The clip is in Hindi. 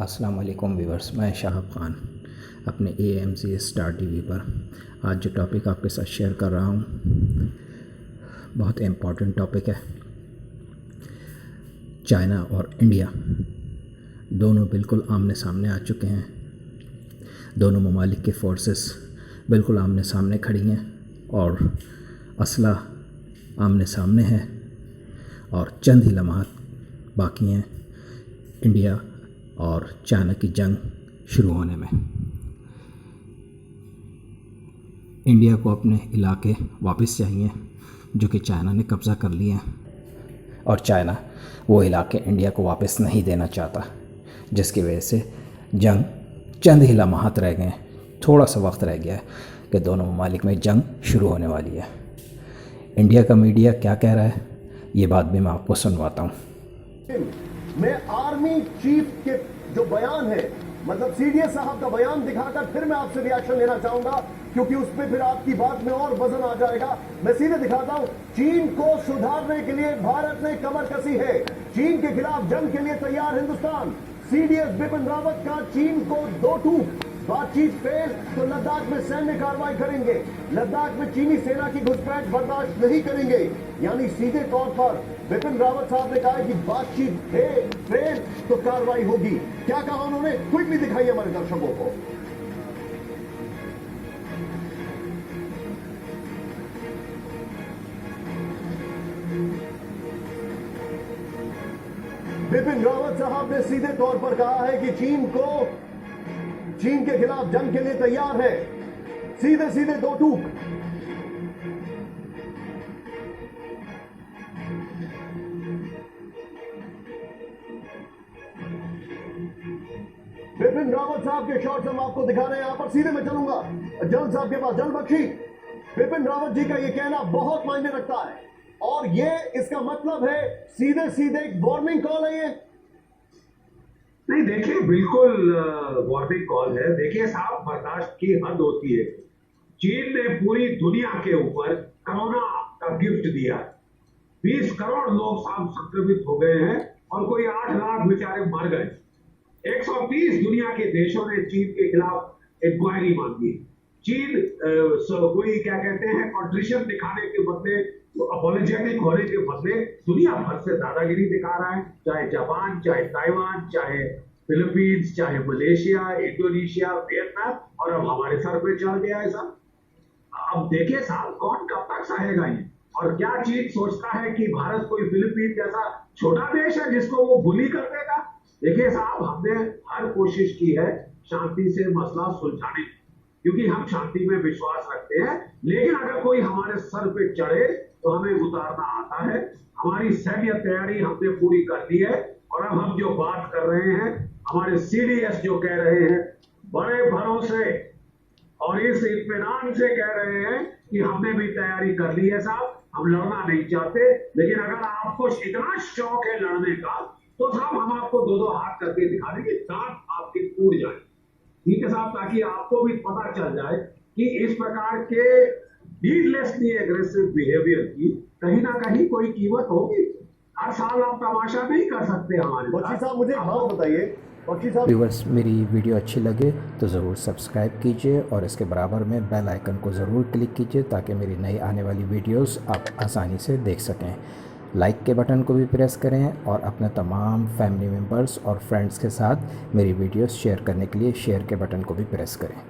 अस्सलाम वालेकुम व्यूअर्स, मैं शाहब ख़ान अपने AMC स्टार टीवी पर आज जो टॉपिक आपके साथ शेयर कर रहा हूँ बहुत इम्पॉर्टेंट टॉपिक है। चाइना और इंडिया दोनों बिल्कुल आमने सामने आ चुके हैं। दोनों ममालिक के फोर्सेस बिल्कुल आमने सामने खड़ी हैं और असला आमने सामने है और चंद ही लम्हात बाकी हैं इंडिया और चाइना की जंग शुरू होने में। इंडिया को अपने इलाके वापस चाहिए जो कि चाइना ने कब्ज़ा कर लिए हैं और चाइना वो इलाके इंडिया को वापस नहीं देना चाहता, जिसकी वजह से जंग चंद ही लम्हात रह गए हैं। थोड़ा सा वक्त रह गया है कि दोनों ममालिक में जंग शुरू होने वाली है। इंडिया का मीडिया क्या कह रहा है ये बात भी मैं आपको सुनवाता हूँ। मैं आर्मी चीफ के जो बयान है, मतलब सीडीएस साहब का बयान दिखाकर फिर मैं आपसे रिएक्शन लेना चाहूंगा, क्योंकि उस पर फिर आपकी बात में और वजन आ जाएगा। मैं सीधे दिखाता हूं, चीन को सुधारने के लिए भारत ने कमर कसी है। चीन के खिलाफ जंग के लिए तैयार हिंदुस्तान। सीडीएस बिपिन रावत का चीन को दो टूक, बातचीत फेल तो लद्दाख में सैन्य कार्रवाई करेंगे। लद्दाख में चीनी सेना की घुसपैठ बर्दाश्त नहीं करेंगे। यानी सीधे तौर पर बिपिन रावत साहब ने कहा कि बातचीत फेल तो कार्रवाई होगी। क्या कहा उन्होंने, क्विकली दिखाइए हमारे दर्शकों को। बिपिन रावत साहब ने सीधे तौर पर कहा है कि चीन के खिलाफ जंग के लिए तैयार है। सीधे सीधे दो टूक। बिपिन रावत साहब के शॉट्स हम आपको दिखा रहे हैं। यहां पर सीधे मैं चलूंगा जनरल साहब के पास। जनरल बख्शी, बिपिन रावत जी का यह कहना बहुत मायने रखता है और ये इसका मतलब है सीधे सीधे एक वार्निंग कॉल है। ये नहीं, देखिए बिल्कुल वार्निंग कॉल है। देखिए साहब, बर्दाश्त की हद होती है। चीन ने पूरी दुनिया के ऊपर कोरोना का गिफ्ट दिया। 20 करोड़ लोग साहब संक्रमित हो गए हैं और कोई 8 लाख बेचारे मर गए। 130 दुनिया के देशों ने चीन के खिलाफ इंक्वायरी मांगी। चीन कोई क्या कहते हैं, कॉन्ट्रिशन दिखाने के बदले, अपॉलोजेटिक होने के बदले दुनिया भर से दादागिरी दिखा रहा है। चाहे जापान, चाहे ताइवान, चाहे फिलीपींस, चाहे मलेशिया, इंडोनेशिया, वियतनाम, और अब हमारे सर पे चढ़ गया है सब। अब देखिए साहब, कौन कब तक सहेगा ये। और क्या चीन सोचता है कि भारत कोई फिलीपींस जैसा छोटा देश है जिसको वो बुली कर देगा। देखिए साहब, हमने हर कोशिश की है शांति से मसला सुलझाने की, क्योंकि हम शांति में विश्वास रखते हैं। लेकिन अगर कोई हमारे सर पे चढ़े तो हमें उतारना आता है। हमारी सैन्य तैयारी हमने पूरी कर ली है और अब हम जो बात कर रहे हैं, हमारे सीडीएस जो कह रहे हैं, बड़े भरोसे और इस इत्मीनान से कह रहे हैं कि हमने भी तैयारी कर ली है साहब, हम लड़ना नहीं चाहते। लेकिन अगर आपको इतना शौक है लड़ने का तो साहब हम आपको दो हाथ करके दिखा देंगे, दांत आपके टूट जाए। ठीक है साहब, ताकि आपको भी पता चल जाए कि इस प्रकार के नीडलेसली एग्रेसिव बिहेवियर की कहीं ना कहीं कोई कीमत होगी। हर साल आप तमाशा नहीं कर सकते हमारे बख्शी साहब। मुझे एक बात बताइए बख्शी साहब, व्यूअर्स, मेरी वीडियो अच्छी लगे तो ज़रूर सब्सक्राइब कीजिए और इसके बराबर में बेल आइकन को ज़रूर क्लिक कीजिए ताकि मेरी नई आने वाली वीडियोस आप आसानी से देख सकें। लाइक के बटन को भी प्रेस करें और अपने तमाम फैमिली मेम्बर्स और फ्रेंड्स के साथ मेरी वीडियोस शेयर करने के लिए शेयर के बटन को भी प्रेस करें।